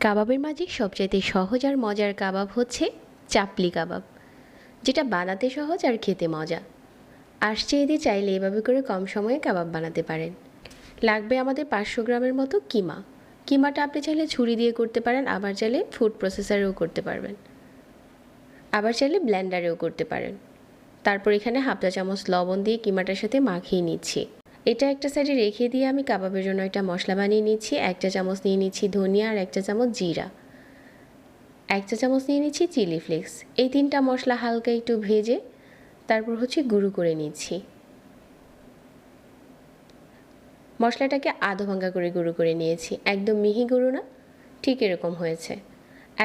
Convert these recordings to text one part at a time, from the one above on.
কাবাবের মাঝে সবচাইতে সহজ আর মজার কাবাব হচ্ছে চাপলি কাবাব, যেটা বানাতে সহজ আর খেতে মজা। আসছে ঈদে চাইলে এভাবে করে কম সময়ে কাবাব বানাতে পারেন। লাগবে আমাদের 500 গ্রামের মতো কিমা। কিমাটা আপনি চাইলে ছুরি দিয়ে করতে পারেন, আবার চাইলে ফুড প্রসেসরেও করতে পারবেন, আবার চাইলে ব্লেন্ডারেও করতে পারেন। তারপর এখানে হাফ চা চামচ লবণ দিয়ে কিমাটার সাথে মাখিয়ে নিচ্ছি। এটা একটা সাইডে রেখে দিয়ে আমি কাবাবের জন্য একটা মশলা বানিয়ে নিচ্ছি। 1 চা চামচ নিয়ে নিচ্ছি ধনিয়া, আর 1 চা চামচ জিরা, 1 চা চামচ নিয়ে নিচ্ছি চিলি ফ্লেক্স। এই 3টা মশলা হালকা একটু ভেজে তারপর গুঁড়ো করে নিচ্ছি। মশলাটাকে আধা ভাঙা করে গুঁড়ো করে নিয়েছি, একদম মিহি গুঁড়ো না, ঠিক এরকম হয়েছে।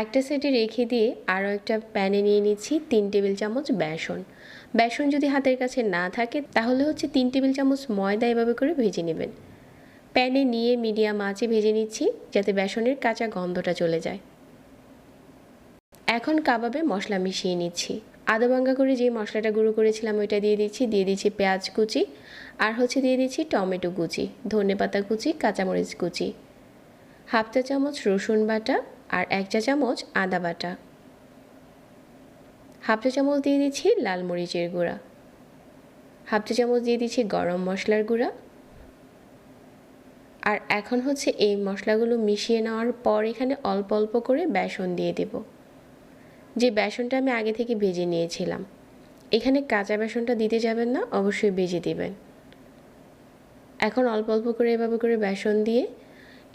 একটা সাইডে রেখে দিয়ে আরও একটা প্যানে নিয়ে নিচ্ছি 3 টেবিল চামচ বেসন। বেসন যদি হাতের কাছে না থাকে তাহলে 3 টেবিল চামচ ময়দা এভাবে করে ভেজে নেবেন। প্যানে নিয়ে মিডিয়াম আঁচে ভেজে নিচ্ছি যাতে বেসনের কাঁচা গন্ধটা চলে যায়। এখন কাবাবে মশলা মিশিয়ে নিচ্ছি। আধা ভাঙা করে যে মশলাটা গুঁড়ো করেছিলাম ওইটা দিয়ে দিচ্ছি পেঁয়াজ কুচি, আর দিয়ে দিচ্ছি টমেটো কুচি, ধনেপাতা কুচি, কাঁচামরিচ কুচি, হাফ চা চামচ রসুন বাটা, আর 1 চা চামচ আদা বাটা, হাফ চা চামচ দিয়ে দিচ্ছি লাল মরিচের গুঁড়া, হাফ চা চামচ দিয়ে দিচ্ছি গরম মশলার গুঁড়া। আর এখন এই মশলাগুলো মিশিয়ে নেওয়ার পর এখানে অল্প অল্প করে বেসন দিয়ে দেব, যে বেসনটা আমি আগে থেকে ভেজে নিয়েছিলাম। এখানে কাঁচা বেসনটা দিতে যাবেন না, অবশ্যই ভেজে দিবেন। এখন অল্প অল্প করে এভাবে করে বেসন দিয়ে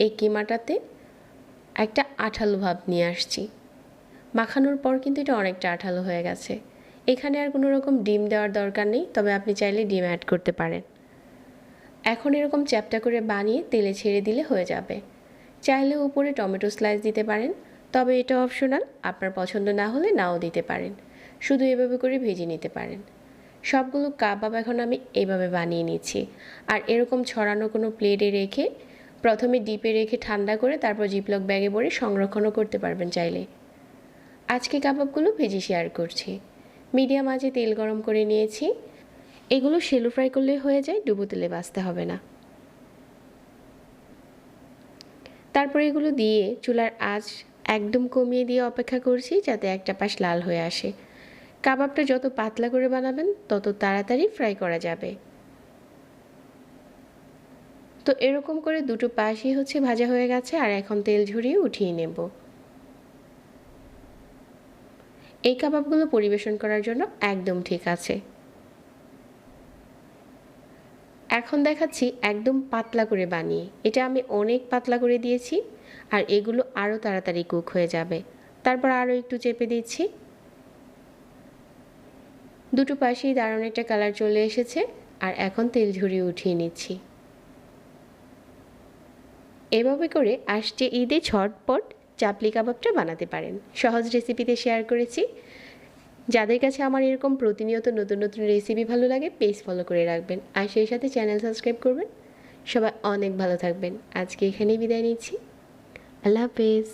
এই কিমাটাতে একটা আঠালো ভাব নিয়ে আসছি। মাখানোর পর কিন্তু এটা অনেকটা আঠালো হয়ে গেছে। এখানে আর কোনো রকম ডিম দেওয়ার দরকার নেই, তবে আপনি চাইলে ডিম অ্যাড করতে পারেন। এখন এরকম চ্যাপটা করে বানিয়ে তেলে ছেড়ে দিলে হয়ে যাবে। চাইলে উপরে টমেটো স্লাইস দিতে পারেন, তবে এটা অপশনাল, আপনার পছন্দ না হলে নাও দিতে পারেন। শুধু এভাবে করে ভেজে নিতে পারেন। সবগুলো কাবাব এখন আমি এইভাবে বানিয়ে নিচ্ছি। আর এরকম ছড়ানো কোনো প্লেটে রেখে প্রথমে ডিপে রেখে ঠান্ডা করে তারপর জিপলক ব্যাগে ভরে সংরক্ষণও করতে পারবেন চাইলে। আজকে কাবাবগুলো ভেজে শেয়ার করছি। মিডিয়াম আঁচে তেল গরম করে নিয়েছি। এগুলো শ্যালো ফ্রাই করলে হয়ে যায়, ডুবো তেলে ভাজতে হবে না। তারপর এগুলো দিয়ে চুলার আঁচ একদম কমিয়ে দিয়ে অপেক্ষা করছি যাতে একটা পাশ লাল হয়ে আসে। কাবাবটা যত পাতলা করে বানাবেন তত তাড়াতাড়ি ফ্রাই করা যাবে। তো এরকম করে দুটো পাশই ভাজা হয়ে গেছে, আর এখন তেল ঝরিয়ে উঠিয়ে নেব। এই কাবাবগুলো পরিবেশন করার জন্য একদম ঠিক আছে। এখন দেখাচ্ছি একদম পাতলা করে বানিয়ে। এটা আমি অনেক পাতলা করে দিয়েছি, আর এগুলো আরও তাড়াতাড়ি কুক হয়ে যাবে। তারপর আরও একটু চেপে দিচ্ছি। দুটো পাশেই দারুণ একটা কালার চলে এসেছে, আর এখন তেল ঝরিয়ে উঠিয়ে নিচ্ছি। এভাবে করে আসছে ঈদে ঝটপট চাপলি কাবাবটা বানাতে পারেন। সহজ রেসিপিতে শেয়ার করেছি। যাদের কাছে আমার এরকম প্রতিনিয়ত নতুন নতুন রেসিপি ভালো লাগে পেজ ফলো করে রাখবেন, আর সেই সাথে চ্যানেল সাবস্ক্রাইব করবেন। সবাই অনেক ভালো থাকবেন। আজকে এখানেই বিদায় নিচ্ছি। আল্লাহ হাফেজ।